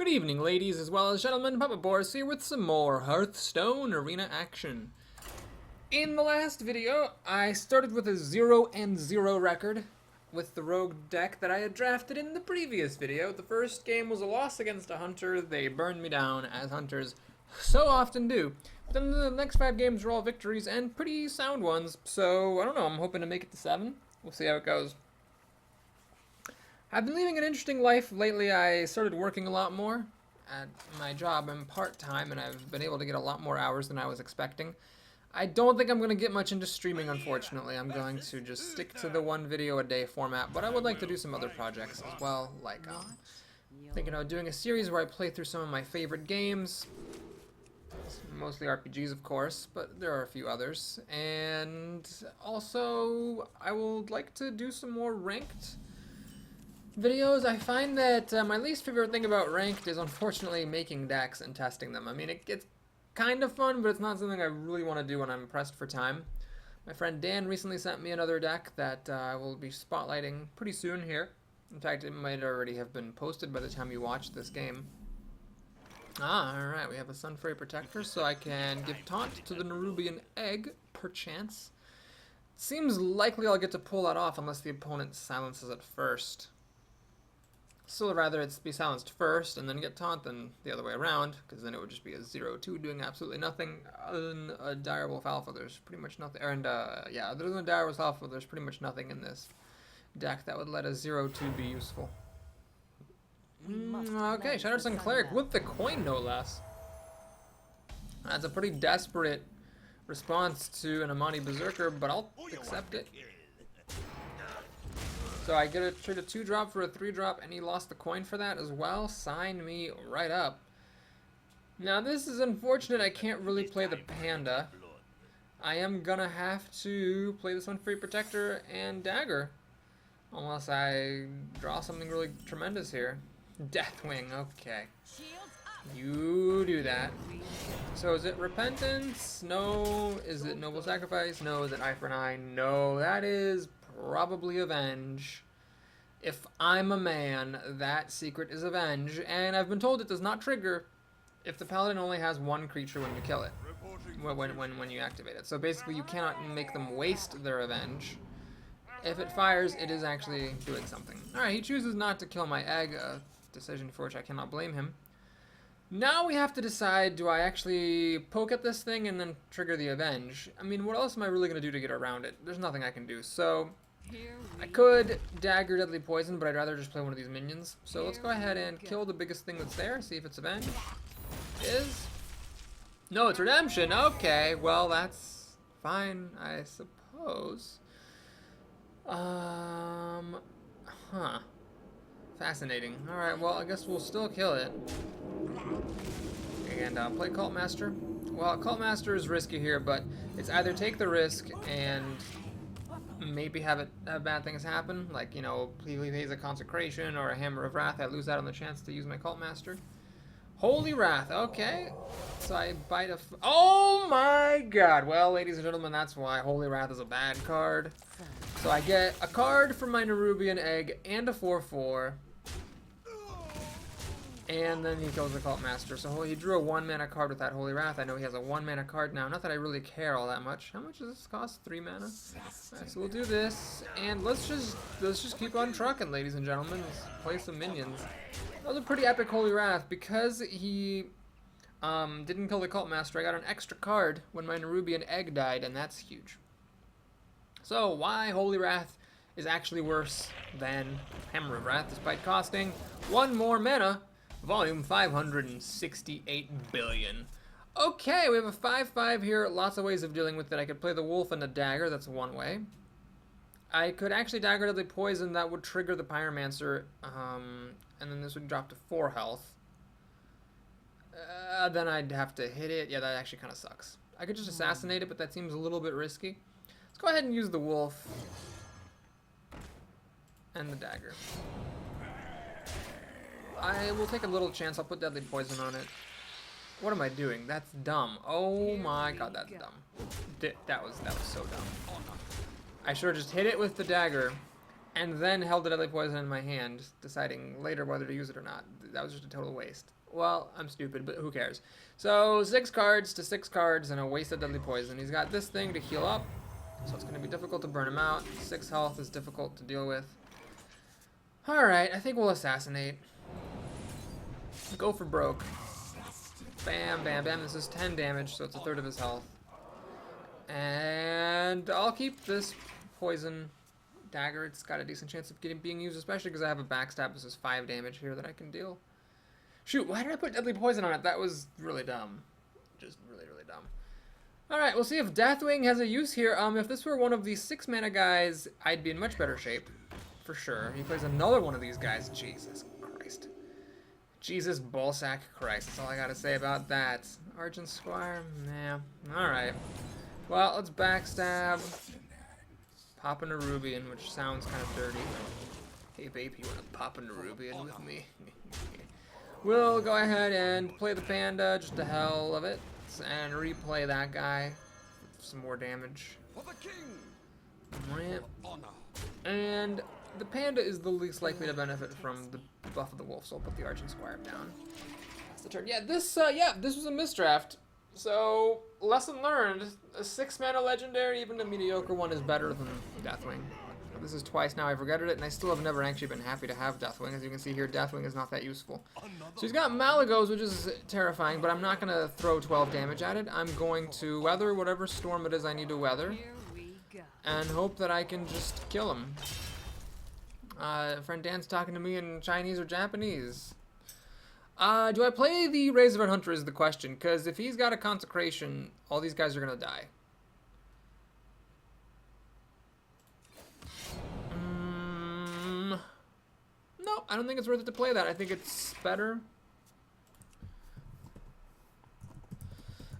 Good evening, ladies as well as gentlemen. Papa Boris here with some more Hearthstone arena action. In the last video, I started with a 0-0 record with the rogue deck that I had drafted in the previous video. The first game was a loss against a hunter. They burned me down, as hunters so often do. But then the next 5 games were all victories and pretty sound ones, so I don't know, I'm hoping to make it to 7. We'll see how it goes. I've been leading an interesting life lately. I started working a lot more at my job. I'm part-time, and I've been able to get a lot more hours than I was expecting. I don't think I'm going to get much into streaming, unfortunately. I'm going to just stick to the 1 video a day format, but I would like to do some other projects as well, like thinking of doing a series where I play through some of my favorite games, mostly RPGs, of course, but there are a few others. And also, I would like to do some more ranked videos. I find that my least favorite thing about ranked is unfortunately making decks and testing them. I mean, it's kind of fun, but it's not something I really want to do when I'm pressed for time. My friend Dan recently sent me another deck that I will be spotlighting pretty soon here. In fact, it might already have been posted by the time you watch this game. Alright, we have a Sun Fairy Protector, so I can give Taunt to the Nerubian Egg, perchance. Seems likely I'll get to pull that off unless the opponent silences it first. Still rather it be silenced first and then get taunt than the other way around, because then it would just be a 0-2 doing absolutely nothing. Other than a Dire Wolf Alpha, there's pretty much nothing. Yeah, other than Dire Wolf Alpha, there's pretty much nothing in this deck that would let a 0-2 be useful. Okay, Shattered Sun Cleric with the coin, no less. That's a pretty desperate response to an Amani Berserker, but I'll accept it. So I get a trade a 2-drop for a 3-drop, and he lost the coin for that as well. Sign me right up. Now this is unfortunate. I can't really play the Panda. I am gonna have to play this one Free Protector and Dagger, unless I draw something really tremendous here. Deathwing, okay. You do that. So is it Repentance? No. Is it Noble Sacrifice? No. Is it Eye for an Eye? No. That is probably Avenge. If I'm a man, that secret is Avenge, and I've been told it does not trigger if the paladin only has 1 creature when you kill it, when you activate it. So basically you cannot make them waste their Avenge. If it fires, it is actually doing something. Alright, he chooses not to kill my egg, a decision for which I cannot blame him. Now we have to decide, do I actually poke at this thing and then trigger the Avenge? I mean, what else am I really going to do to get around it? There's nothing I can do. So I could Dagger Deadly Poison, but I'd rather just play one of these minions. So let's go ahead and kill the biggest thing that's there, see if it's Avenge. No, it's Redemption. Okay, well, that's fine, I suppose. Fascinating. Alright, well, I guess we'll still kill it. And play Cult Master. Well, Cult Master is risky here, but it's either take the risk and maybe have bad things happen, like, you know, Please a Consecration or a Hammer of Wrath. I lose out on the chance to use my Cult Master. Holy Wrath, okay. So I bite oh my god. Well, ladies and gentlemen, that's why Holy Wrath is a bad card. So I get a card from my Nerubian Egg and a 4/4. And then he kills the Cult Master. So he drew a 1-mana card with that Holy Wrath. I know he has a 1-mana card now. Not that I really care all that much. How much does this cost? 3 mana? Alright, so we'll do this. And let's just keep on trucking, ladies and gentlemen. Let's play some minions. That was a pretty epic Holy Wrath. Because he didn't kill the Cult Master, I got an extra card when my Nerubian Egg died, and that's huge. So why Holy Wrath is actually worse than Hammer of Wrath, despite costing 1 more mana. Volume 568 billion. Okay, we have a 5/5 here. Lots of ways of dealing with it. I could play the Wolf and a Dagger. That's one way. I could actually Dagger Deadly Poison. That would trigger the Pyromancer. And then this would drop to 4 health. Then I'd have to hit it. Yeah, that actually kind of sucks. I could just assassinate it, but that seems a little bit risky. Let's go ahead and use the Wolf and the Dagger. I will take a little chance. I'll put Deadly Poison on it. What am I doing? That's dumb. Oh my god, that's dumb. That was so dumb. I should have just hit it with the Dagger and then held the Deadly Poison in my hand, deciding later whether to use it or not. that was just a total waste. Well, I'm stupid, but who cares? So 6 cards to 6 cards and a waste of deadly poison. He's got this thing to heal up, so it's going to be difficult to burn him out. 6 health is difficult to deal with. Alright, I think we'll assassinate. Go for broke. Bam, bam, bam. This is 10 damage, so it's a third of his health. And I'll keep this poison dagger. It's got a decent chance of being used, especially because I have a backstab. This is 5 damage here that I can deal. Shoot, why did I put deadly poison on it? That was really dumb. Just really, really dumb. Alright, we'll see if Deathwing has a use here. If this were one of these 6 mana guys, I'd be in much better shape. For sure. He plays another one of these guys. Jesus Christ. Jesus ballsack Christ. That's all I gotta say about that. Argent Squire? Nah. Alright. Well, let's backstab. Pop a Nerubian, which sounds kind of dirty. Hey babe, you wanna pop a Nerubian with me? We'll go ahead and play the panda, just the hell of it, and replay that guy for some more damage. And the panda is the least likely to benefit from the buff of the wolf, so I'll put the Argent Squire down. That's the turn. Yeah, this was a misdraft. So, lesson learned, a 6 mana legendary, even a mediocre one, is better than Deathwing. This is twice now I've regretted it, and I still have never actually been happy to have Deathwing. As you can see here, Deathwing is not that useful. So he's got Malagos, which is terrifying, but I'm not going to throw 12 damage at it. I'm going to weather whatever storm it is I need to weather, and hope that I can just kill him. Friend Dan's talking to me in Chinese or Japanese. Do I play the Razorhead Hunter is the question, because if he's got a Consecration, all these guys are going to die. No, I don't think it's worth it to play that. I think it's better.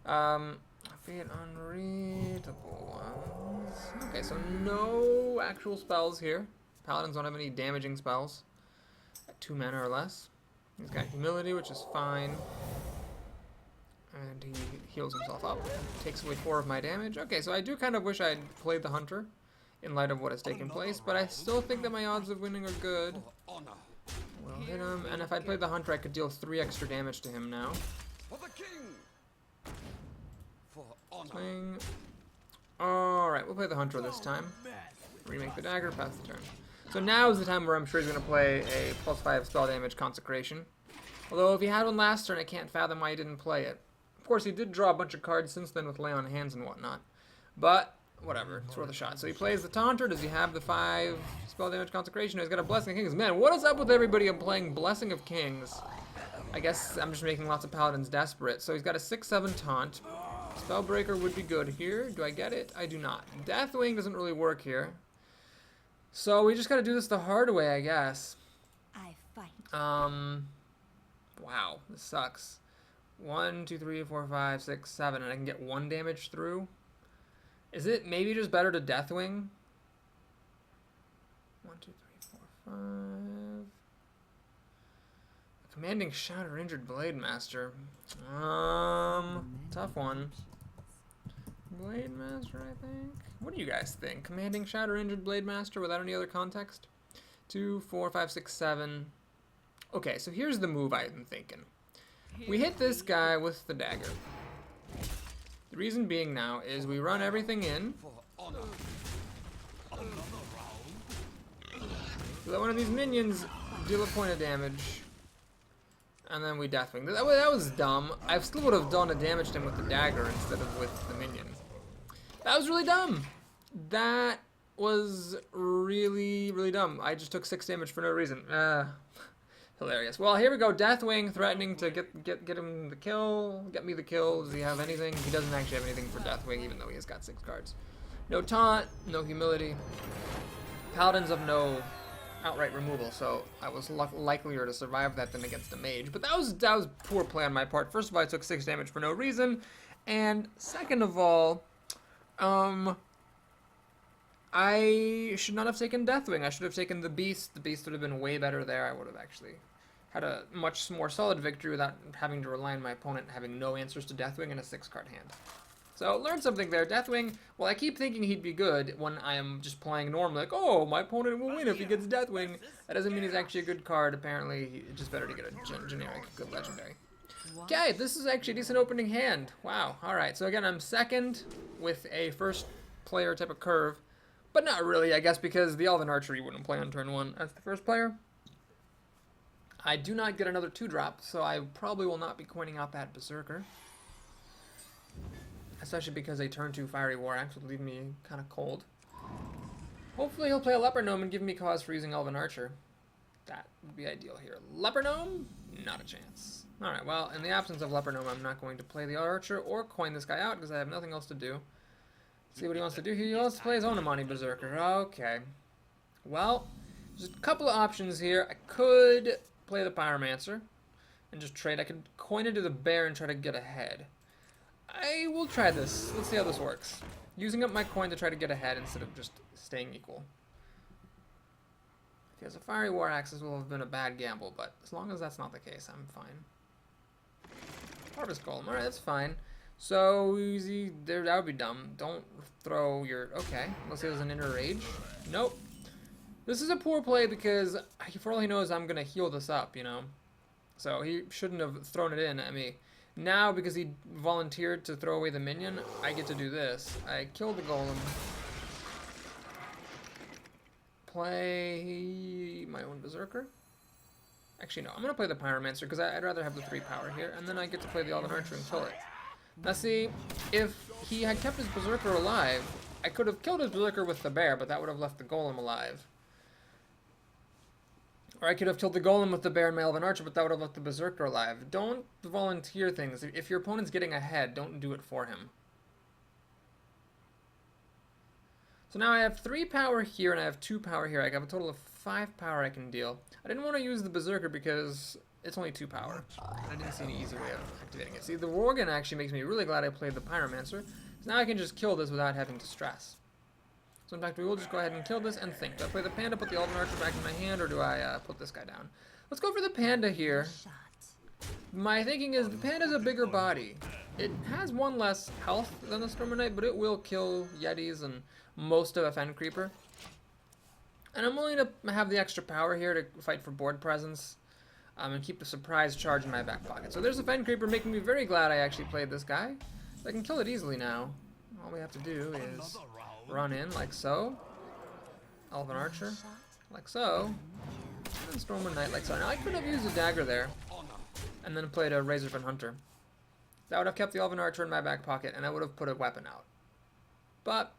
Fate unreadable ones. Okay, so no actual spells here. Paladins don't have any damaging spells at 2 mana or less. He's got Humility, which is fine. And he heals himself up. Takes away 4 of my damage. Okay, so I do kind of wish I'd played the Hunter in light of what has taken place, but I still think that my odds of winning are good. We'll hit him, and if I played the Hunter, I could deal 3 extra damage to him now. Swing. Alright, we'll play the Hunter this time. Remake the dagger, pass the turn. So now is the time where I'm sure he's going to play a +5 spell damage Consecration. Although if he had one last turn, I can't fathom why he didn't play it. Of course, he did draw a bunch of cards since then with Lay on Hands and whatnot. But whatever, it's worth a shot. So he plays the Taunter. Does he have the 5 spell damage Consecration? No, he's got a Blessing of Kings. Man, what is up with everybody playing Blessing of Kings? I guess I'm just making lots of Paladins desperate. So he's got a 6/7 Taunt. Spellbreaker would be good here. Do I get it? I do not. Deathwing doesn't really work here. So we just gotta do this the hard way, I guess. I fight. Wow, this sucks. 1, 2, 3, 4, 5, 6, 7, and I can get 1 damage through. Is it maybe just better to Deathwing? 1, 2, 3, 4, 5. Commanding Shout or Injured Blade Master. Tough one. Blade Master, I think. What do you guys think? Commanding Shout or Injured Blade Master without any other context? 2, 4, 5, 6, 7. Okay, so here's the move I'm thinking. We hit this guy with the dagger. The reason being now is we run everything in. So that one of these minions deal a point of damage. And then we Deathwing. That was dumb. I still would have done a damage to him with the dagger instead of with the minion. That was really dumb. That was really, really dumb. I just took 6 damage for no reason. Hilarious. Well, here we go. Deathwing threatening to get him the kill. Get me the kill. Does he have anything? He doesn't actually have anything for Deathwing, even though he has got 6 cards. No taunt. No humility. Paladins have no outright removal, so I was likelier to survive that than against a mage. But that was poor play on my part. First of all, I took 6 damage for no reason, and second of all, I should not have taken Deathwing. I should have taken the Beast. The Beast would have been way better there. I would have actually had a much more solid victory without having to rely on my opponent having no answers to Deathwing and a 6-card hand. So learn something there. Deathwing, well, I keep thinking he'd be good when I am just playing normally. Like, oh, my opponent will win if he gets Deathwing. That doesn't mean he's actually a good card. Apparently, it's just better to get a generic good legendary. Okay, this is actually a decent opening hand. Wow. All right, so again, I'm second with a first player type of curve. But not really, I guess, because the Elven Archer you wouldn't play on turn 1 as the first player. I do not get another 2-drop, so I probably will not be coining out that Berserker. Especially because a turn 2 Fiery War Axe would leave me kind of cold. Hopefully he'll play a Leper Gnome and give me cause for using Elven Archer. That would be ideal here. Leper Gnome? Not a chance. Alright, well, in the absence of Leper Gnome, I'm not going to play the Archer or coin this guy out because I have nothing else to do. See what he wants to do here. He wants to play his own Amani Berserker. Okay. Well, there's a couple of options here. I could play the Pyromancer and just trade. I could coin into the bear and try to get ahead. I will try this. Let's see how this works. Using up my coin to try to get ahead instead of just staying equal. If he has a Fiery War Axe, this will have been a bad gamble, but as long as that's not the case, I'm fine. Harvest Golem. Alright, that's fine. So, easy. There, that would be dumb. Don't throw your... Okay. Unless he has an Inner Rage. Nope. This is a poor play because, for all he knows, I'm going to heal this up, you know. So, he shouldn't have thrown it in at me. Now, because he volunteered to throw away the minion, I get to do this. I kill the golem. Play my own Berserker. Actually, no. I'm going to play the Pyromancer because I'd rather have the 3 power here. And then I get to play the Elven Archer and kill it. Now, see, if he had kept his Berserker alive, I could have killed his Berserker with the bear, but that would have left the golem alive. Or I could have killed the golem with the bear and my Elven Archer, but that would have left the Berserker alive. Don't volunteer things. If your opponent's getting ahead, don't do it for him. So now I have 3 power here, and I have 2 power here. I have a total of 5 power I can deal. I didn't want to use the Berserker because it's only 2 power. I didn't see any easy way of activating it. See, the Worgen actually makes me really glad I played the Pyromancer. So now I can just kill this without having to stress. So in fact, we will just go ahead and kill this and think. Do I play the Panda, put the Elven Archer back in my hand, or do I put this guy down? Let's go for the Panda here. My thinking is the Panda's a bigger body. It has 1 less health than the Stormer Knight, but it will kill Yetis and most of a Fen Creeper. And I'm willing to have the extra power here to fight for board presence and keep the surprise charge in my back pocket. So there's a Fen Creeper making me very glad I actually played this guy. So I can kill it easily now. All we have to do is run in like so. Elven Archer, like so. And then Stormer Knight, like so. Now I could have used a dagger there and then played a Razorfin Hunter. That would have kept the Elven Archer in my back pocket and I would have put a weapon out. But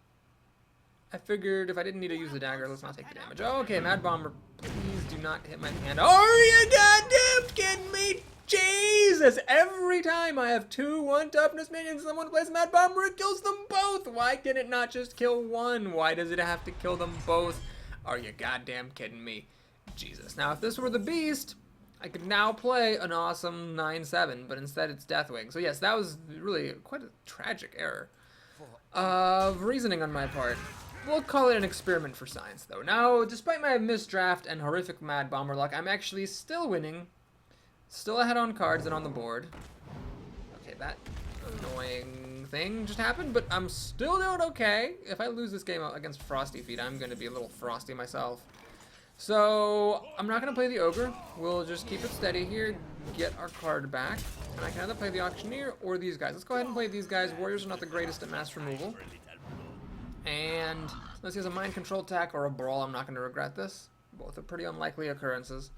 I figured if I didn't need to use the dagger, let's not take the damage. Oh, okay, Mad Bomber, please do not hit my hand. Are you goddamn kidding me? Jesus! Every time I have 2 1-toughness minions, someone plays Mad Bomber, it kills them both! Why can it not just kill one? Why does it have to kill them both? Are you goddamn kidding me? Jesus. Now, if this were the Beast, I could now play an awesome 9-7, but instead it's Deathwing. So yes, that was really quite a tragic error of reasoning on my part. We'll call it an experiment for science, though. Now, despite my misdraft and horrific Mad Bomber luck, I'm actually still winning. Still ahead on cards and on the board. Okay, that annoying thing just happened, but I'm still doing okay. If I lose this game against Frosty Feet, I'm going to be a little frosty myself. So, I'm not going to play the Ogre. We'll just keep it steady here, get our card back. And I can either play the Auctioneer or these guys. Let's go ahead and play these guys. Warriors are not the greatest at mass removal. And unless he has a mind control attack or a brawl, I'm not going to regret this. Both are pretty unlikely occurrences.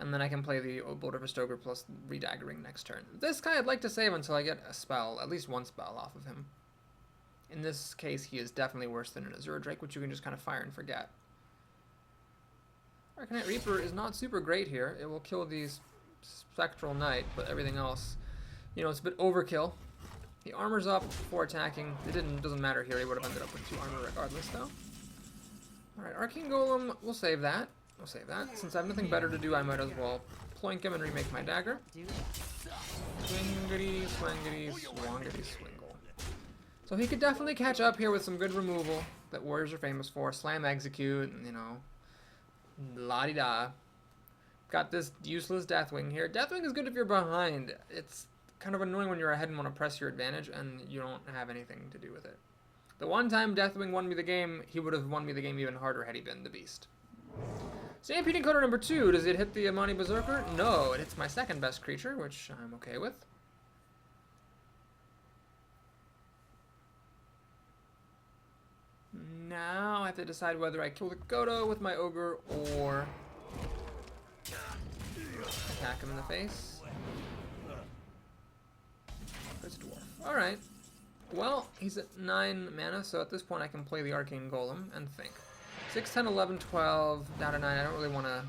And then I can play the Bolt of Stoker plus Redaggering next turn. This guy I'd like to save until I get a spell, at least 1 spell off of him. In this case, he is definitely worse than an Azure Drake, which you can just kind of fire and forget. Arcanite Reaper is not super great here. It will kill these Spectral Knight, but everything else, you know, it's a bit overkill. He armors up before attacking. It doesn't matter here. He would have ended up with 2 armor regardless, though. Alright, Arcane Golem, we'll save that. We'll save that. Since I have nothing better to do, I might as well ploink him and remake my dagger. Swingity, swangity, swangity, swingle. So he could definitely catch up here with some good removal that Warriors are famous for. Slam, execute, and, you know, la-di-da. Got this useless Deathwing here. Deathwing is good if you're behind. It's kind of annoying when you're ahead and want to press your advantage and you don't have anything to do with it. The one time Deathwing won me the game, he would have won me the game even harder had he been the Beast. Stampede Encoder number 2. Does it hit the Amani Berserker? No, it hits my second best creature, which I'm okay with. Now I have to decide whether I kill the Godo with my Ogre or attack him in the face. It's a Dwarf. Alright. Well, he's at 9 mana, so at this point I can play the Arcane Golem and think. 6, 10, 11, 12, down to 9. I don't really want to...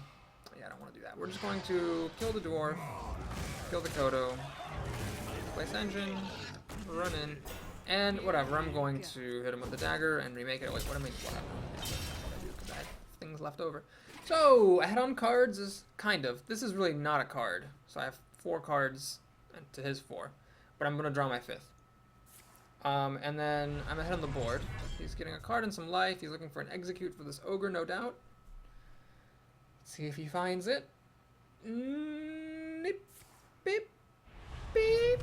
Yeah, I don't want to do that. We're just going to kill the Dwarf, kill the Kodo, place Engine, run in, and whatever. I'm going to hit him with the dagger and remake it. Wait, what am I... Whatever. I do because I have things left over. So, ahead on cards is kind of... This is really not a card. So I have 4 cards to his 4. But I'm going to draw my 5th. And then I'm ahead on the board. He's getting a card and some life. He's looking for an execute for this ogre, no doubt. Let's see if he finds it. Beep, beep, beep,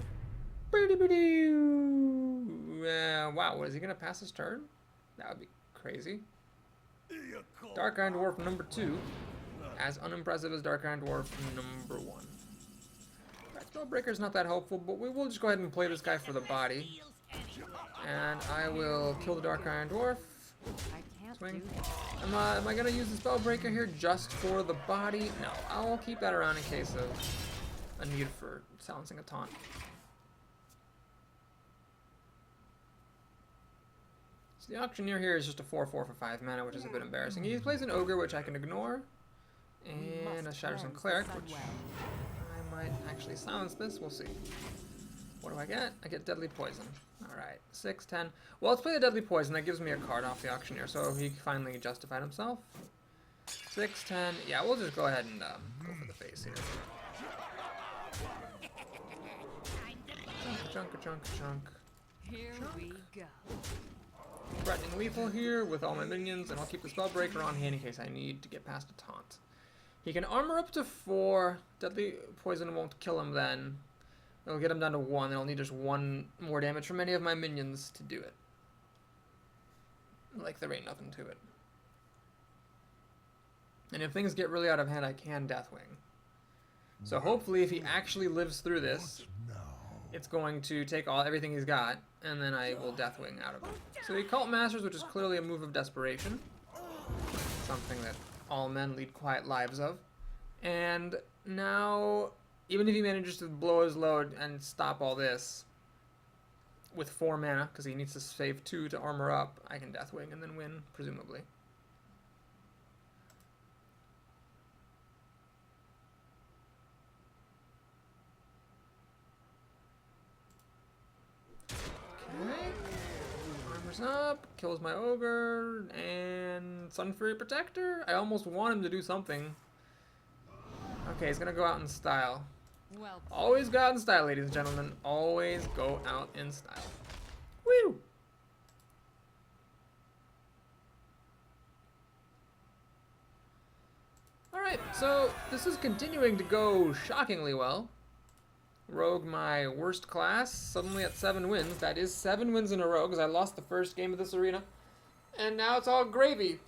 wow, what is he gonna pass his turn? That would be crazy. Dark Iron Dwarf number 2, as unimpressive as Dark Iron Dwarf number 1. Spellbreaker's not that helpful, but we will just go ahead and play this guy for the body. And I will kill the Dark Iron Dwarf. Swing. Am I going to use the Spellbreaker here just for the body? No, I'll keep that around in case of a need for silencing a taunt. So the Auctioneer here is just a 4/4 for 5 mana, which is a bit embarrassing. He plays an Ogre, which I can ignore, and a Shattersome Cleric, which I might actually silence this. We'll see. What do I get? I get Deadly Poison. Alright, 6, 10. Well, let's play the Deadly Poison. That gives me a card off the Auctioneer, so he finally justified himself. 6, 10. Yeah, we'll just go ahead and go for the face here. Chunk. Here we go. Threatening lethal here with all my minions, and I'll keep the Spellbreaker on hand in case I need to get past a taunt. He can armor up to 4. Deadly Poison won't kill him then. It'll get him down to 1, and I'll need just 1 more damage from any of my minions to do it. Like, there ain't nothing to it. And if things get really out of hand, I can Deathwing. So hopefully, if he actually lives through this, it's going to take everything he's got, and then I will Deathwing out of him. So he Cult Masters, which is clearly a move of desperation. Something that all men lead quiet lives of. And now... Even if he manages to blow his load and stop all this with 4 mana, because he needs to save 2 to armor up, I can Deathwing and then win, presumably. Okay. Armors up, kills my Ogre, and Sun Fury Protector? I almost want him to do something. Okay, he's gonna go out in style. Well, Always go out in style, ladies and gentlemen. Always go out in style. Woo! Alright, so this is continuing to go shockingly well. Rogue, my worst class, suddenly at 7 wins. That is 7 wins in a row, because I lost the first game of this arena. And now it's all gravy.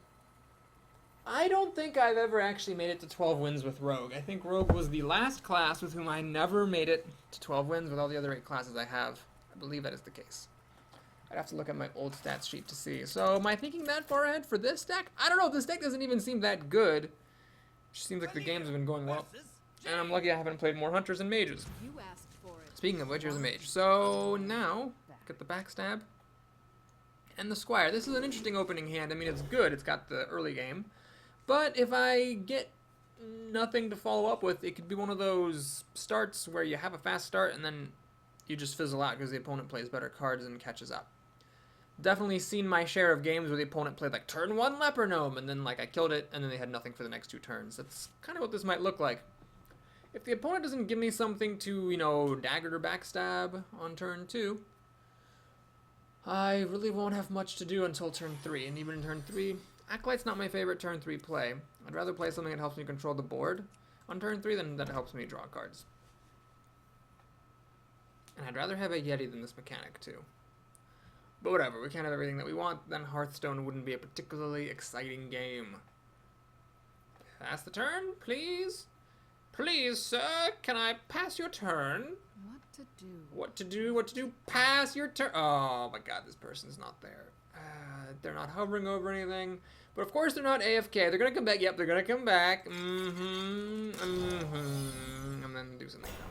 I don't think I've ever actually made it to 12 wins with Rogue. I think Rogue was the last class with whom I never made it to 12 wins with all the other 8 classes I have. I believe that is the case. I'd have to look at my old stats sheet to see. So am I thinking that far ahead for this deck? I don't know. This deck doesn't even seem that good. It just seems like the games have been going well. And I'm lucky I haven't played more Hunters and Mages. you asked for it. Speaking of which, here's a Mage. So now, get the Backstab and the Squire. This is an interesting opening hand. I mean, it's good. It's got the early game. But if I get nothing to follow up with, it could be one of those starts where you have a fast start and then you just fizzle out because the opponent plays better cards and catches up. Definitely seen my share of games where the opponent played like turn 1 Leper Gnome and then like I killed it and then they had nothing for the next 2 turns. That's kind of what this might look like. If the opponent doesn't give me something to, you know, dagger or backstab on turn 2, I really won't have much to do until turn 3. And even in turn 3... Acolyte's not my favorite turn 3 play. I'd rather play something that helps me control the board on turn 3 than that helps me draw cards. And I'd rather have a Yeti than this mechanic, too. But whatever, we can't have everything that we want, then Hearthstone wouldn't be a particularly exciting game. Pass the turn, please? Please, sir, can I pass your turn? What to do? What to do, what to do? Pass your turn. Oh my god, this person's not there. They're not hovering over anything. But of course they're not AFK. They're gonna come back. Yep, they're gonna come back. And then do something dumb.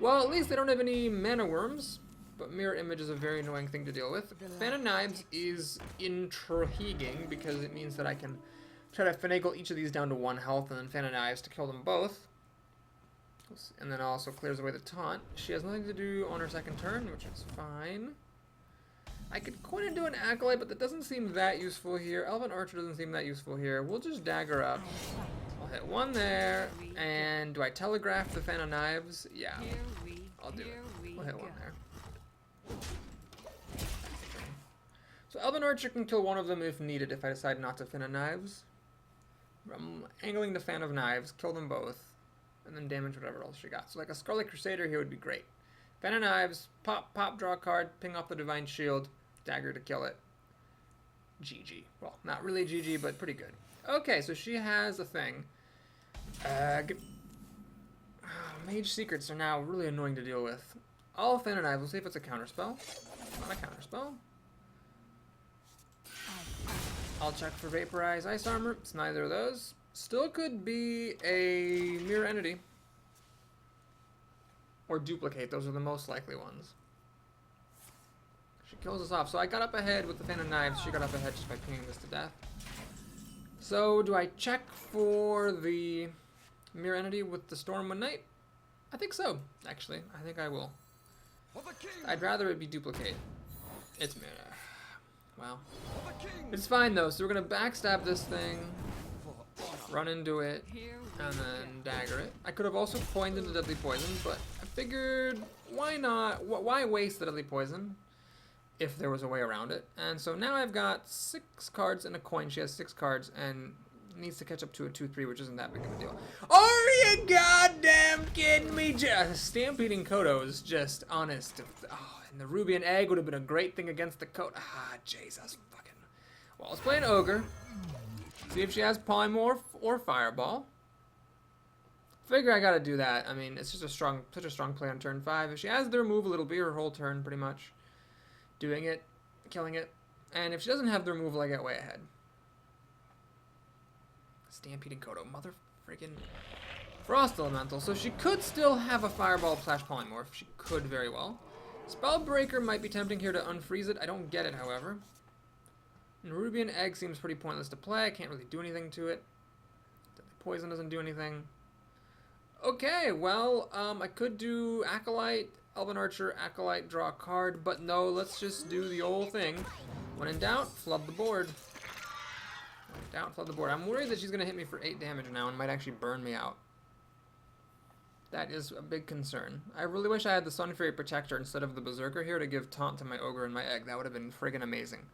Well, at least they don't have any mana worms. But mirror image is a very annoying thing to deal with. Fan of Knives is intriguing because it means that I can try to finagle each of these down to 1 health and then Fan of Knives to kill them both. And then also clears away the taunt. She has nothing to do on her second turn, which is fine. I could coin into an Acolyte, but that doesn't seem that useful here. Elven Archer doesn't seem that useful here. We'll just dagger up. I'll hit 1 there. And do I telegraph the Fan of Knives? Yeah. I'll do it. We'll hit 1 there. So Elven Archer can kill one of them if needed if I decide not to Fan of Knives. I'm angling the Fan of Knives, kill them both, and then damage whatever else she got. So like a Scarlet Crusader here would be great. Fan of Knives, pop, draw a card, ping off the Divine Shield, dagger to kill it. GG. Well, not really GG, but pretty good. Okay, so she has a thing. Mage Secrets are now really annoying to deal with. All Fan of Knives, we'll see if it's a counterspell. Not a counterspell. I'll check for Vaporize Ice Armor. It's neither of those. Still could be a Mirror Entity. Or Duplicate. Those are the most likely ones. She kills us off. So I got up ahead with the Fan of Knives. She got up ahead just by pinging this to death. So do I check for the Mirror Entity with the Stormwind Knight? I think so, actually. I think I will. I'd rather it be Duplicate. It's well, it's fine though. So we're gonna backstab this thing, run into it, and then dagger it. I could have also coined into Deadly Poison, but I figured why not? Why waste the Deadly Poison if there was a way around it? And so now I've got 6 cards and a coin. She has 6 cards and needs to catch up to a 2/3, which isn't that big of a deal. Are you goddamn kidding me? Stampeding Kodo is just honest. Oh, and the Ruby and Egg would have been a great thing against the Kodo. Ah, Jesus fucking. Well, let's play an Ogre. See if she has Polymorph or Fireball. Figure I gotta do that. I mean, it's just such a strong play on turn 5. If she has the removal, it'll be her whole turn pretty much. Doing it, killing it. And if she doesn't have the removal, I get way ahead. Stampeding Kodo, mother friggin' Frost Elemental. So she could still have a Fireball / Polymorph. She could very well. Spellbreaker might be tempting here to unfreeze it. I don't get it, however. And Ruby and Egg seems pretty pointless to play. I can't really do anything to it. Poison doesn't do anything. Okay, well, I could do Acolyte, Elven Archer, Acolyte, draw a card. But no, let's just do the old thing. When in doubt, flood the board. Flood the board. I'm worried that she's going to hit me for 8 damage now and might actually burn me out. That is a big concern. I really wish I had the Sun Fury Protector instead of the Berserker here to give taunt to my Ogre and my Egg. That would have been friggin' amazing.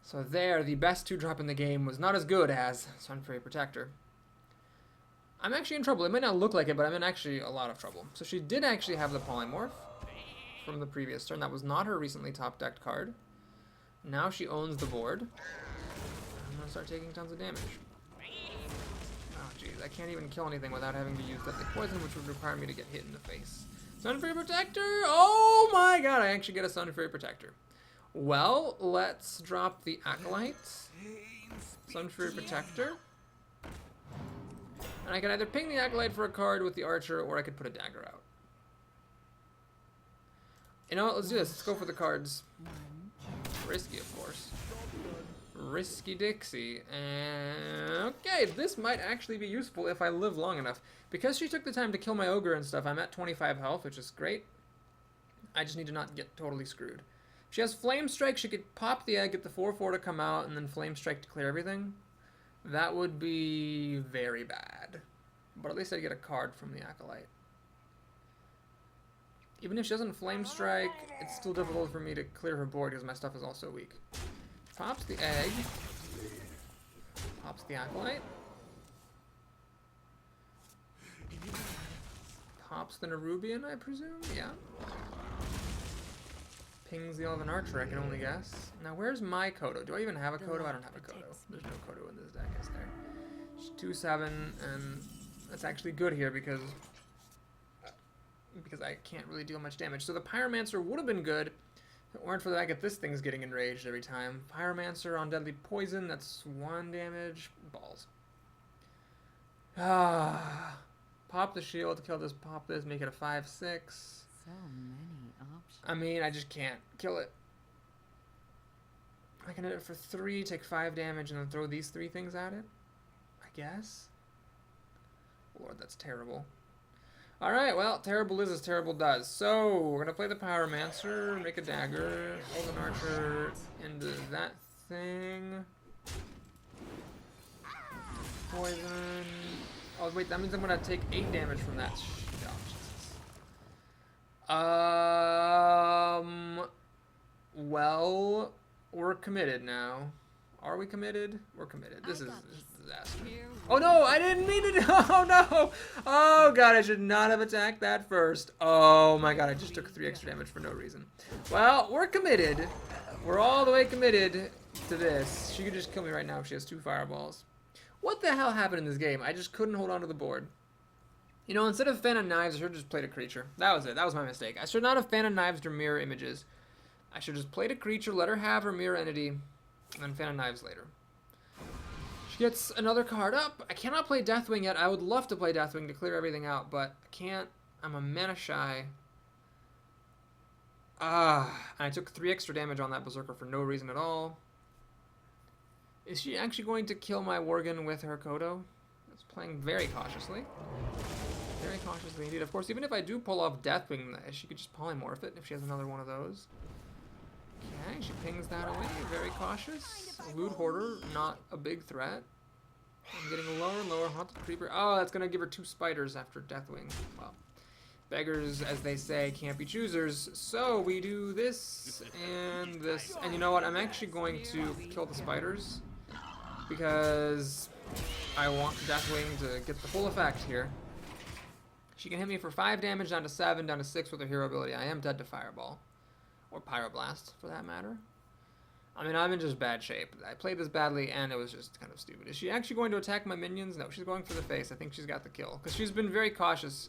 So there, the best 2-drop in the game was not as good as Sun Fury Protector. I'm actually in trouble. It might not look like it, but I'm in actually a lot of trouble. So she did actually have the Polymorph from the previous turn. That was not her recently top-decked card. Now she owns the board. I'm gonna start taking tons of damage. Oh jeez, I can't even kill anything without having to use Deadly Poison, which would require me to get hit in the face. Sun Fury Protector! Oh my god, I actually get a Sun Fury Protector. Well, let's drop the Acolyte. Sun Fury Protector. And I can either ping the Acolyte for a card with the Archer, or I could put a dagger out. You know what, let's do this. Let's go for the cards. Risky, of course. Risky Dixie. And okay, this might actually be useful if I live long enough. Because she took the time to kill my Ogre and stuff, I'm at 25 health, which is great. I just need to not get totally screwed. If she has Flame Strike, she could pop the Egg, get the 4/4 to come out, and then Flame Strike to clear everything. That would be very bad. But at least I'd get a card from the Acolyte. Even if she doesn't Flame Strike, it's still difficult for me to clear her board because my stuff is all so weak. Pops the Egg. Pops the Acolyte. Pops the Nerubian, I presume? Yeah. Pings the Elven Archer, I can only guess. Now, where's my Kodo? Do I even have a Kodo? I don't have a Kodo. There's no Kodo in this deck, is there? It's 2-7, and that's actually good here because I can't really deal much damage. So the Pyromancer would have been good if it weren't for the fact that this thing's getting enraged every time. Pyromancer on Deadly Poison, that's 1 damage. Balls. Ah. Pop the shield, kill this, pop this, make it a 5-6. So many options. I mean, I just can't kill it. I can hit it for 3, take 5 damage, and then throw these 3 things at it? I guess? Lord, that's terrible. Alright, well, terrible is as terrible does. So, we're going to play the Pyromancer, make a dagger, Elven Archer into that thing. Poison. Oh, wait, that means I'm going to take 8 damage from that. Oh, Jesus. Well, we're committed now. Are we committed? We're committed. This is a disaster. Oh no, I didn't mean to. Oh no. Oh god, I should not have attacked that first. Oh my god, I just took 3 extra damage for no reason. Well, we're committed. We're all the way committed to this. She could just kill me right now if she has 2 fireballs. What the hell happened in this game? I just couldn't hold on to the board. You know, instead of Fan of Knives, I should have just played a creature. That was it. That was my mistake. I should not have Fan of Knives or Mirror Images. I should have just played a creature, let her have her Mirror Entity, and then Fan of Knives later. She gets another card up. I cannot play Deathwing yet. I would love to play Deathwing to clear everything out, but I can't. I'm a mana shy. And I took 3 extra damage on that Berserker for no reason at all. Is she actually going to kill my Worgen with her Kodo? It's playing very cautiously. Very cautiously indeed. Of course, even if I do pull off Deathwing, she could just polymorph it if she has another one of those. Okay, she pings that away. Very cautious. Loot Hoarder, not a big threat. I'm getting lower and lower. Haunted Creeper. Oh, that's going to give her 2 spiders after Deathwing. Well, beggars, as they say, can't be choosers. So we do this and this. And you know what? I'm actually going to kill the spiders because I want Deathwing to get the full effect here. She can hit me for 5 damage, down to 7, down to 6 with her hero ability. I am dead to Fireball. Or Pyroblast, for that matter. I mean, I'm in just bad shape. I played this badly, and it was just kind of stupid. Is she actually going to attack my minions? No, she's going for the face. I think she's got the kill. Because she's been very cautious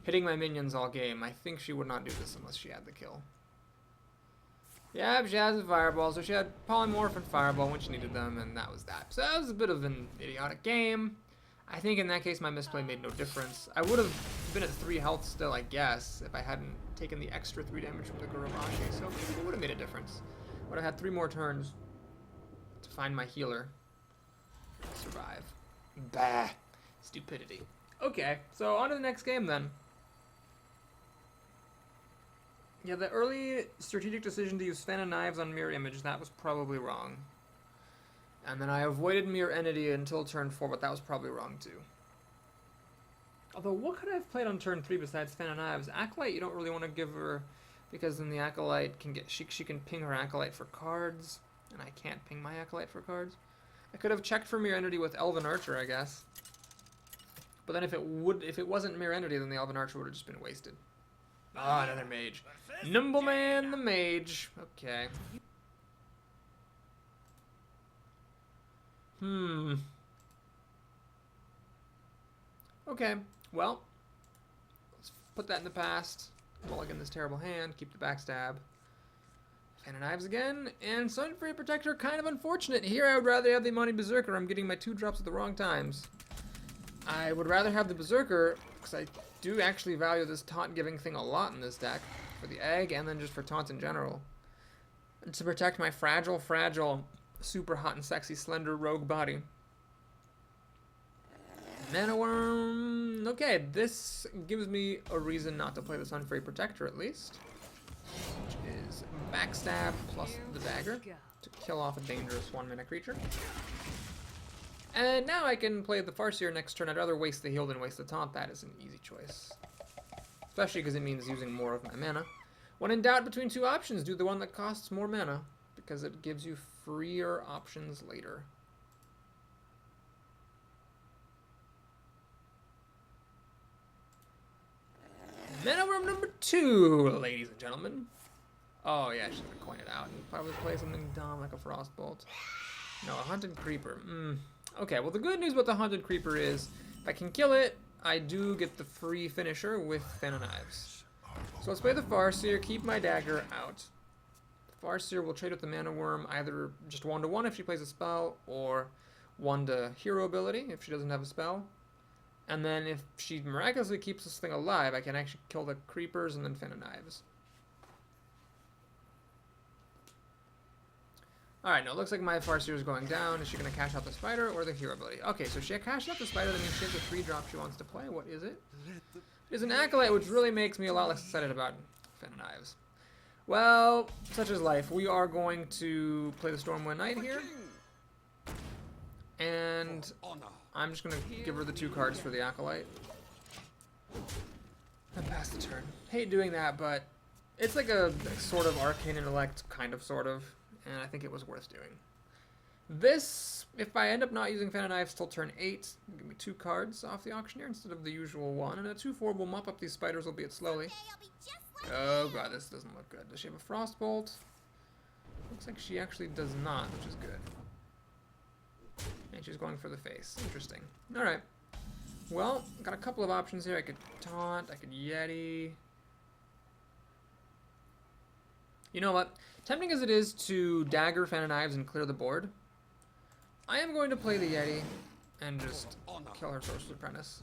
hitting my minions all game. I think she would not do this unless she had the kill. Yeah, she has a Fireball, so she had Polymorph and Fireball when she needed them, and that was that. So that was a bit of an idiotic game. I think in that case my misplay made no difference. I would have been at 3 health still, I guess, if I hadn't taken the extra 3 damage from the Guramashi, so maybe it would have made a difference. Would have had 3 more turns to find my healer. Survive. Bah. Stupidity. Okay, so on to the next game then. Yeah, the early strategic decision to use Fan of Knives on Mirror Image, that was probably wrong. And then I avoided Mirror Entity until turn 4, but that was probably wrong too. Although, what could I have played on turn 3 besides Fan of Knives? Acolyte, you don't really want to give her, because then the Acolyte can get, she can ping her Acolyte for cards, and I can't ping my Acolyte for cards. I could have checked for Mirror Entity with Elven Archer, I guess. But then if it wasn't Mirror Entity, then the Elven Archer would have just been wasted. Ah, another mage. Nimble Man the Mage. Okay. Okay, well, let's put that in the past. Mulligan this terrible hand, keep the backstab. Fan of Knives again, and Sunfree Protector, kind of unfortunate. Here I would rather have the Imani Berserker. I'm getting my 2 drops at the wrong times. I would rather have the Berserker, because I do actually value this taunt-giving thing a lot in this deck. For the egg, and then just for taunts in general. And to protect my fragile, super hot and sexy, slender rogue body. Mana Worm. Okay, this gives me a reason not to play the Sunfree Protector at least. Which is backstab plus the dagger to kill off a dangerous 1-mana creature. And now I can play the Farseer next turn. I'd rather waste the heal than waste the taunt. That is an easy choice. Especially because it means using more of my mana. When in doubt between 2 options, do the one that costs more mana, because it gives you freer options later. Mana Worm number 2, ladies and gentlemen. Oh yeah, she's gonna coin it out and probably play something dumb like a Frostbolt. No, a Hunted Creeper. Okay, well the good news about the Hunted Creeper is, if I can kill it, I do get the free finisher with Fan of Knives. So let's play the Farseer, keep my dagger out. The Farseer will trade with the Mana Worm, either just 1-1 if she plays a spell, or 1 to hero ability if she doesn't have a spell. And then if she miraculously keeps this thing alive, I can actually kill the creepers and then Fan of Knives. Alright, now it looks like my Farseer is going down. Is she going to cash out the spider or the hero ability? Okay, so she cashed out the spider, that means she has a 3-drop she wants to play. What is it? It is an Acolyte, which really makes me a lot less excited about Fan of Knives. Well, such is life. We are going to play the Stormwind Knight here. And I'm just going to give her the 2 cards for the Acolyte. And pass the turn. Hate doing that, but it's like a sort of Arcane Intellect, kind of, sort of. And I think it was worth doing. This, if I end up not using Fan of Knives till turn 8, give me 2 cards off the Auctioneer instead of the usual 1. And a 2/4 will mop up these spiders, albeit slowly. Oh god, this doesn't look good. Does she have a Frostbolt? Looks like she actually does not, which is good. And she's going for the face. Interesting. Alright. Well, got a couple of options here. I could Taunt, I could Yeti. You know what? Tempting as it is to dagger Fan of Knives and clear the board, I am going to play the Yeti and just kill her Sorcerer's Apprentice.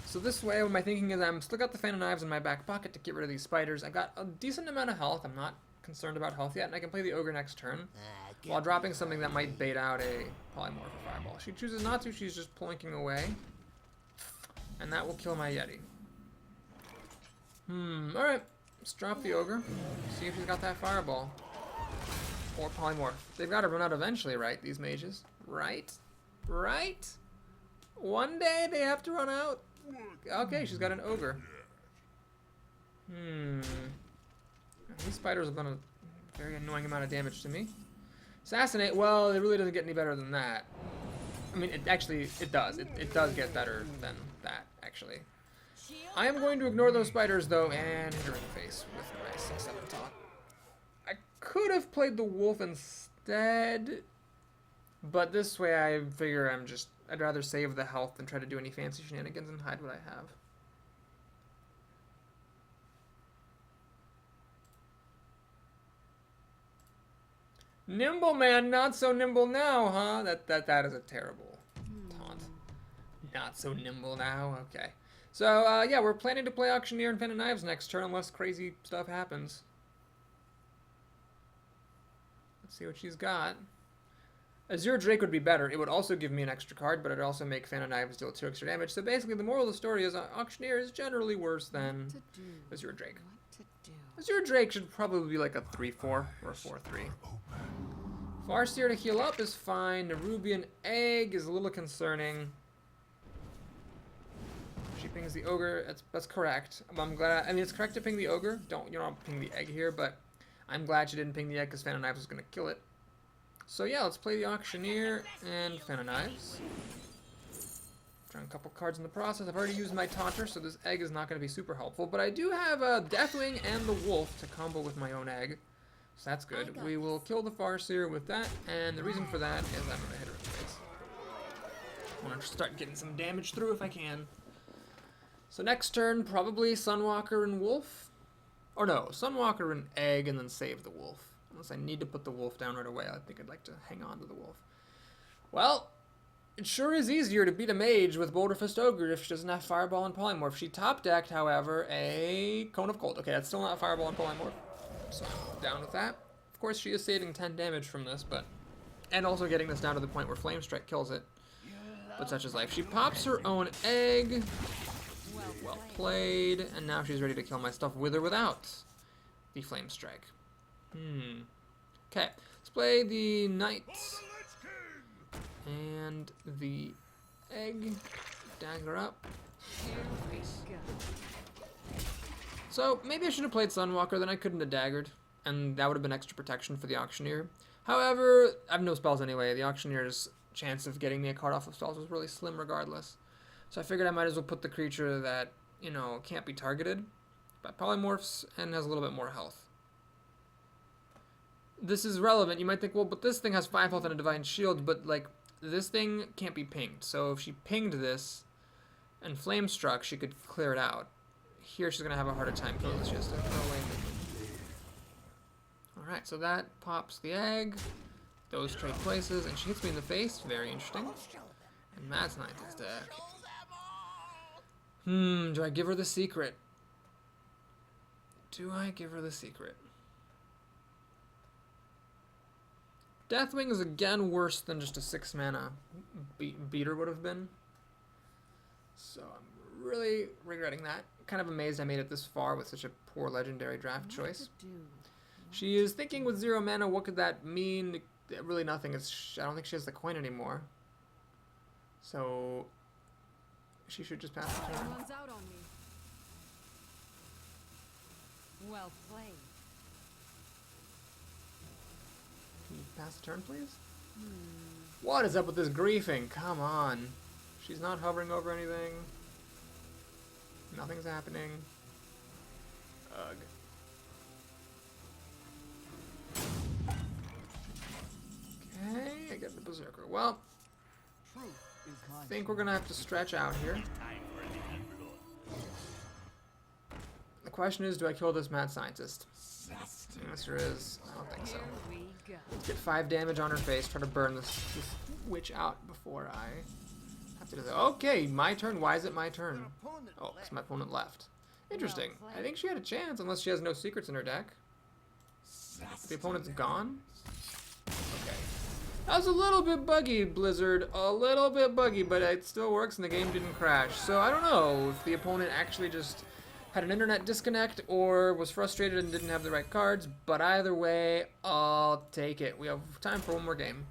So this way, what my thinking is, I'm still got the Fan of Knives in my back pocket to get rid of these spiders. I got a decent amount of health. I'm not concerned about health yet, and I can play the Ogre next turn while dropping something that might bait out a Polymorph or Fireball. She chooses not to. She's just ploinking away, and that will kill my Yeti. Alright. Let's drop the Ogre, see if she's got that Fireball. Or Polymorph. They've got to run out eventually, right, these mages? Right? Right? One day they have to run out? Okay, she's got an Ogre. These spiders have done a very annoying amount of damage to me. Assassinate, well, it really doesn't get any better than that. I mean, it does. It does get better than that, actually. I am going to ignore those spiders, though, and hit her in the face with my 6/7 taunt. I could have played the wolf instead, but this way I figure I'd rather save the health than try to do any fancy shenanigans and hide what I have. Nimble man, not so nimble now, huh? That is a terrible taunt. Not so nimble now, okay. So, yeah, we're planning to play Auctioneer and Fan of Knives next turn unless crazy stuff happens. Let's see what she's got. Azure Drake would be better. It would also give me an extra card, but it'd also make Fan of Knives deal 2 extra damage. So basically, the moral of the story is Auctioneer is generally worse than Azure Drake. Azure Drake should probably be like a 3/4 or a 4/3. Farseer to heal up is fine. Nerubian Egg is a little concerning. She pings the Ogre. That's correct. I'm glad. I mean, it's correct to ping the Ogre. You don't ping the Egg here, but I'm glad she didn't ping the Egg because Fan of Knives was going to kill it. So yeah, let's play the Auctioneer and Fan of Knives. Drawing a couple cards in the process. I've already used my Taunter, so this Egg is not going to be super helpful. But I do have a Deathwing and the Wolf to combo with my own Egg. So that's good. We will kill the Farseer with that, and the reason for that is I'm going to hit her in the face. I want to start getting some damage through if I can. So next turn, probably Sunwalker and Wolf. Or no, Sunwalker and Egg and then save the Wolf. Unless I need to put the Wolf down right away, I think I'd like to hang on to the Wolf. Well, it sure is easier to beat a mage with Boulder Fist Ogre if she doesn't have Fireball and Polymorph. She top-decked, however, a Cone of Cold. Okay, that's still not Fireball and Polymorph, so I'm down with that. Of course, she is saving 10 damage from this, but... And also getting this down to the point where Flame Strike kills it. But such is life. She pops her own Egg... Well played, and now she's ready to kill my stuff with or without the Flame Strike. Okay, let's play the Knight and the Egg. Dagger up. So maybe I should have played Sunwalker, then I couldn't have daggered, and that would have been extra protection for the Auctioneer. However, I have no spells anyway. The Auctioneer's chance of getting me a card off of spells was really slim regardless. So I figured I might as well put the creature that, you know, can't be targeted by polymorphs and has a little bit more health. this is relevant. You might think, well, but this thing has 5 health and a divine shield, but like this thing can't be pinged. So if she pinged this and flame struck, she could clear it out. Here she's gonna have a harder time killing this. She has to throw away minions. Alright, so that pops the egg. Those trade places, and she hits me in the face. Very interesting. And Matt's Ninth's deck. Do I give her the secret? Do I give her the secret? Deathwing is again worse than just a 6 mana beater would have been. So I'm really regretting that. Kind of amazed I made it this far with such a poor legendary draft choice. She is thinking with 0 mana, what could that mean? Really nothing. I don't think she has the coin anymore. So she should just pass the turn. Someone's out on me. Well played. Can you pass the turn, please? What is up with this griefing? Come on. She's not hovering over anything. Nothing's happening. Ugh. Okay, I get the Berserker. Well, I think we're gonna have to stretch out here. The question is, do I kill this mad scientist? The answer is, I don't think so. Let's get 5 damage on her face, try to burn this witch out before I have to do that. Okay, my turn. Why is it my turn? Oh, because my opponent left. Interesting. I think she had a chance, unless she has no secrets in her deck. The opponent's gone? Okay. That was a little bit buggy, Blizzard. A little bit buggy, but it still works and the game didn't crash. So I don't know if the opponent actually just had an internet disconnect or was frustrated and didn't have the right cards, but either way, I'll take it. We have time for one more game.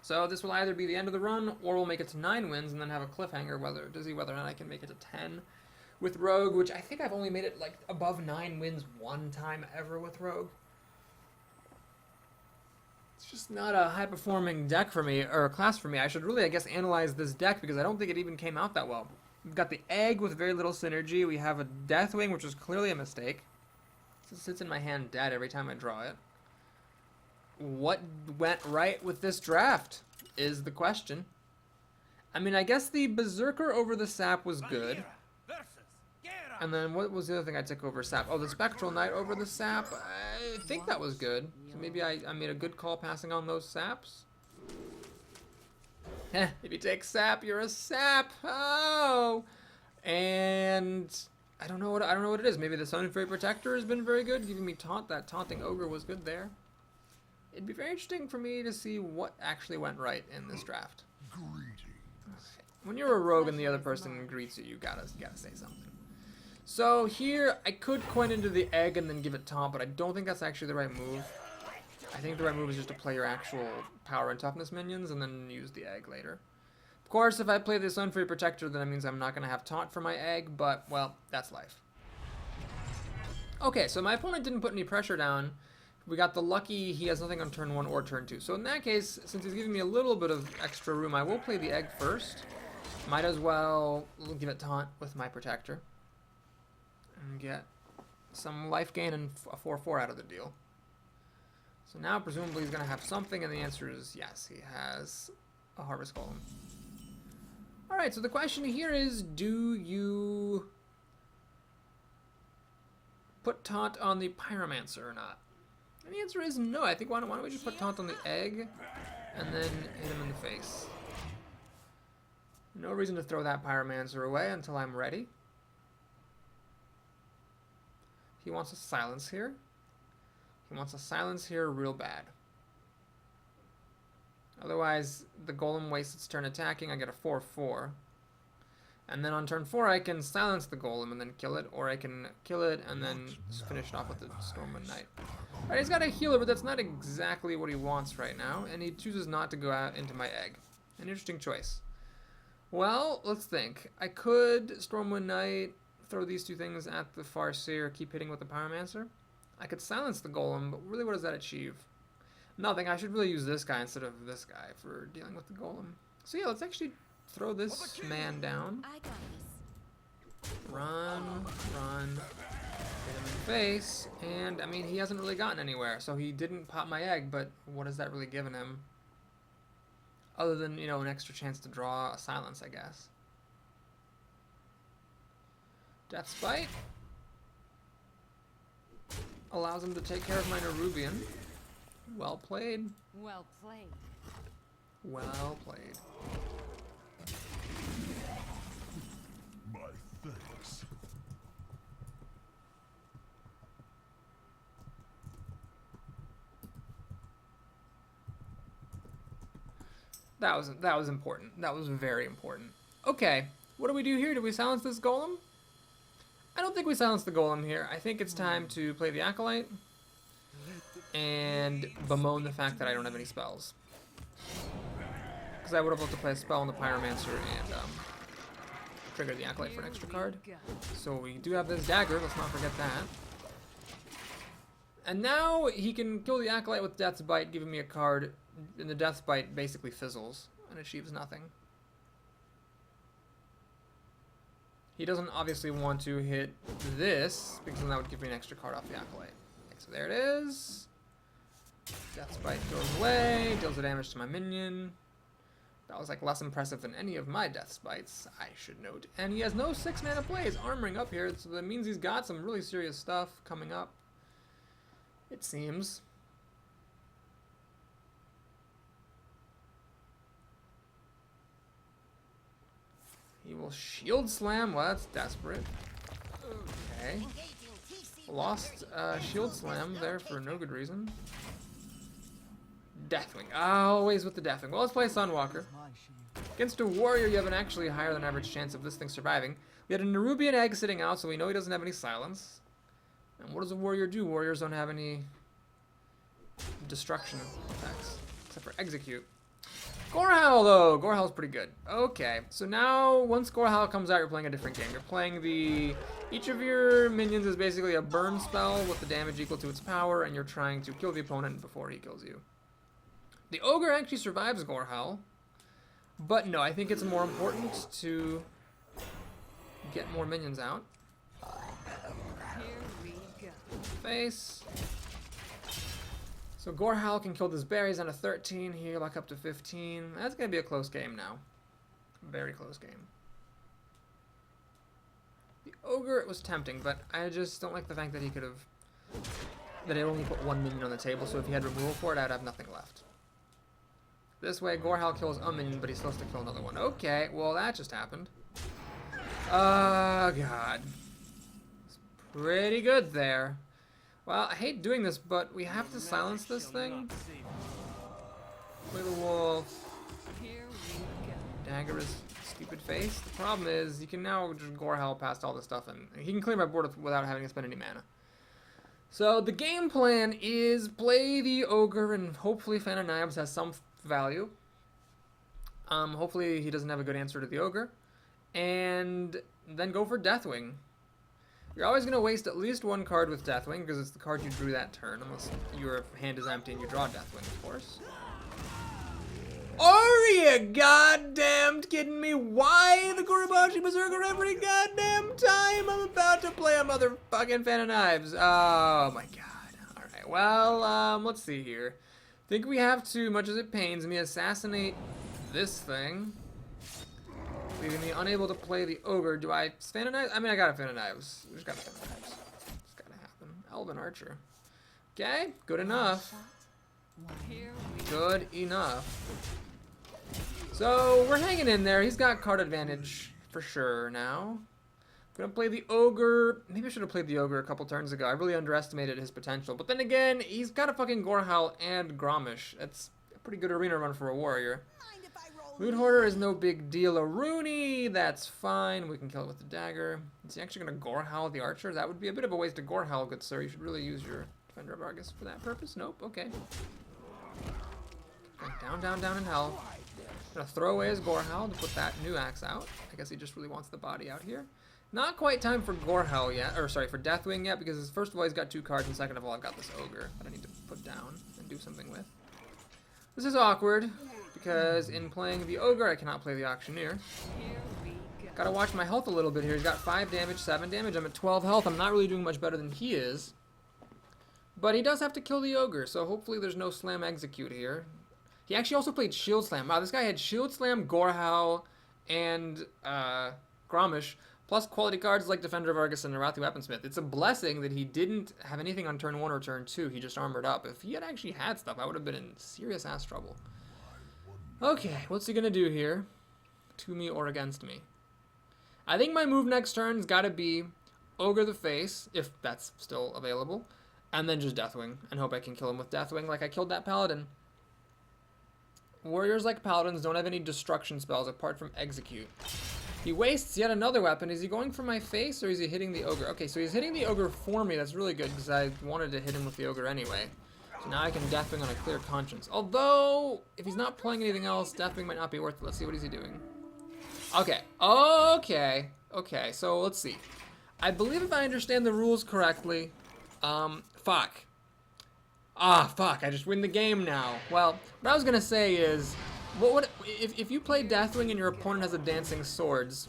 So this will either be the end of the run, or we'll make it to 9 wins and then have a cliffhanger to see whether or not I can make it to 10 with Rogue, which I think I've only made it like above 9 wins one time ever with Rogue. It's just not a high-performing deck for me, or class for me. I should really, I guess, analyze this deck because I don't think it even came out that well. We've got the egg with very little synergy. We have a Deathwing, which is clearly a mistake. It sits in my hand dead every time I draw it. What went right with this draft is the question. I mean, I guess the Berserker over the Sap was good. And then what was the other thing I took over Sap? Oh, the Spectral Knight over the Sap. I think that was good. So maybe I made a good call passing on those Saps. If you take Sap, you're a Sap. Oh, and I don't know what it is. Maybe the Sun Fairy Protector has been very good, giving me taunt. That taunting ogre was good there. It'd be very interesting for me to see what actually went right in this draft. Okay. When you're a rogue and the other person greets you, you gotta say something. So here, I could coin into the egg and then give it taunt, but I don't think that's actually the right move. I think the right move is just to play your actual power and toughness minions and then use the egg later. Of course, if I play the Sun Fairy Protector, then that means I'm not going to have taunt for my egg, but, well, that's life. Okay, so my opponent didn't put any pressure down. We got the lucky he has nothing on turn 1 or turn 2. So in that case, since he's giving me a little bit of extra room, I will play the egg first. Might as well give it taunt with my Protector. And get some life gain and a 4/4 out of the deal. So now presumably he's going to have something, and the answer is yes, he has a Harvest Golem. Alright, so the question here is, do you put taunt on the Pyromancer or not? And the answer is no. I think why don't we just put taunt on the egg and then hit him in the face. No reason to throw that Pyromancer away until I'm ready. He wants a silence here. He wants a silence here real bad. Otherwise, the Golem wastes its turn attacking. I get a 4/4. And then on turn 4, I can silence the Golem and then kill it, or I can kill it and then finish it off with the Stormwind Knight. Alright, he's got a healer, but that's not exactly what he wants right now, and he chooses not to go out into my egg. An interesting choice. Well, let's think. I could Stormwind Knight, throw these two things at the Farseer, keep hitting with the Pyromancer. I could silence the Golem, but really what does that achieve? Nothing. I should really use this guy instead of this guy for dealing with the Golem. So yeah, let's actually throw this man down. I got this. Run, run, hit him in face, and I mean, he hasn't really gotten anywhere, so he didn't pop my egg, but what has that really given him? Other than, you know, an extra chance to draw a silence, I guess. Death Spite allows him to take care of my Nerubian. Well played. Well played. Well played. My thanks. That was important. That was very important. Okay, what do we do here? Do we silence this golem? I don't think we silence the golem here. I think it's time to play the Acolyte and bemoan the fact that I don't have any spells. Because I would have loved to play a spell on the Pyromancer and trigger the Acolyte for an extra card. So we do have this dagger, let's not forget that. And now he can kill the Acolyte with Death's Bite, giving me a card, and the Death's Bite basically fizzles and achieves nothing. He doesn't obviously want to hit this, because then that would give me an extra card off the Acolyte. Okay, so there it is. Death's Bite goes away, deals the damage to my minion. That was like less impressive than any of my Death's Bites, I should note. And he has no 6 mana plays armoring up here, so that means he's got some really serious stuff coming up, it seems. He will Shield Slam. Well, that's desperate. Okay. Lost Shield Slam there for no good reason. Deathwing. Always with the Deathwing. Well, let's play Sunwalker. Against a warrior, you have an actually higher than average chance of this thing surviving. We had a Nerubian egg sitting out, so we know he doesn't have any silence. And what does a warrior do? Warriors don't have any destruction effects, except for execute. Gorehowl, though. Gorehowl's pretty good. Okay, so now once Gorehowl comes out, you're playing a different game. You're playing the... Each of your minions is basically a burn spell with the damage equal to its power, and you're trying to kill the opponent before he kills you. The Ogre actually survives Gorehowl, but no, I think it's more important to get more minions out. Here we go. Face. So Gorehowl can kill this berries on a 13, heal like up to 15. That's going to be a close game now. Very close game. The Ogre, it was tempting, but I just don't like the fact that he could have... That it only put 1 minion on the table, so if he had removal for it, I'd have nothing left. This way, Gorehowl kills a minion, but he's supposed to kill another one. Okay, well that just happened. Oh, God. It's pretty good there. Well, I hate doing this, but we have to silence this thing. Play the wolf. Here we go. Dagger his stupid face. The problem is, he can now just Gorehowl past all this stuff, and he can clear my board without having to spend any mana. So the game plan is play the Ogre, and hopefully Fan of Knives has some value. Hopefully he doesn't have a good answer to the Ogre. And then go for Deathwing. You're always going to waste at least 1 card with Deathwing, because it's the card you drew that turn, unless your hand is empty and you draw Deathwing, of course. Are you goddamn kidding me? Why the Gurubashi Berserker every goddamn time I'm about to play a motherfucking Fan of Knives? Oh my god. Alright, well, let's see here. Think we have to, much as it pains me, assassinate this thing, leaving me unable to play the Ogre. Do I Fan of Knives? I mean, I got a Fan of Knives. We just got a Fan of Knives. It's gotta happen. Elven Archer. Okay, good enough. Here we Good enough. So, we're hanging in there. He's got card advantage for sure now. Gonna play the Ogre. Maybe I should have played the Ogre a couple turns ago. I really underestimated his potential. But then again, he's got a fucking Gorehowl and Gromish. That's a pretty good arena run for a warrior. Loot Hoarder is no big deal. A Rooney, that's fine. We can kill it with the dagger. Is he actually gonna Gorehowl the Archer? That would be a bit of a waste to Gorehowl, good sir. You should really use your Defender of Argus for that purpose. Nope, okay. Down, down, down in hell. Gonna throw away his Gorehowl to put that new axe out. I guess he just really wants the body out here. Not quite time for Gorehowl yet, or sorry, for Deathwing yet, because first of all, he's got 2 cards, and second of all, I've got this Ogre that I need to put down and do something with. This is awkward, because in playing the Ogre, I cannot play the Auctioneer. Here we go. Gotta watch my health a little bit here. He's got 5 damage, 7 damage. I'm at 12 health. I'm not really doing much better than he is. But he does have to kill the ogre, so hopefully there's no slam execute here. He actually also played shield slam. Wow, this guy had shield slam, Gorehowl, and Gromish, plus quality cards like Defender of Argus and Arathi Weaponsmith. It's a blessing that he didn't have anything on turn 1 or turn 2. He just armored up. If he had actually had stuff, I would have been in serious ass trouble. Okay, what's he gonna do here? To me or against me? I think my move next turn's gotta be Ogre the Face, if that's still available, and then just Deathwing, and hope I can kill him with Deathwing like I killed that Paladin. Warriors like Paladins don't have any destruction spells apart from Execute. He wastes yet another weapon. Is he going for my face, or is he hitting the Ogre? Okay, so he's hitting the Ogre for me. That's really good, because I wanted to hit him with the Ogre anyway. So now I can Deathwing on a clear conscience. Although, if he's not playing anything else, Deathwing might not be worth it. Let's see, what is he doing? Okay, okay, so let's see. I believe if I understand the rules correctly, fuck. Fuck, I just win the game now. Well, what I was gonna say is, if you play Deathwing and your opponent has a Dancing Swords,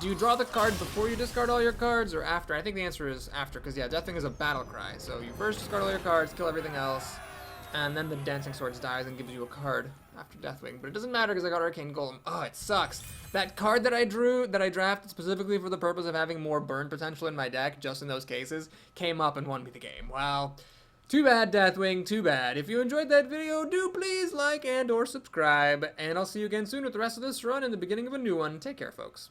do you draw the card before you discard all your cards, or after? I think the answer is after, because yeah, Deathwing is a battle cry. So you first discard all your cards, kill everything else, and then the Dancing Swords dies and gives you a card after Deathwing. But it doesn't matter because I got Arcane Golem. Oh, it sucks. That card that I drafted specifically for the purpose of having more burn potential in my deck, just in those cases, came up and won me the game. Wow. Too bad, Deathwing, too bad. If you enjoyed that video, do please like and or subscribe, and I'll see you again soon with the rest of this run and the beginning of a new one. Take care, folks.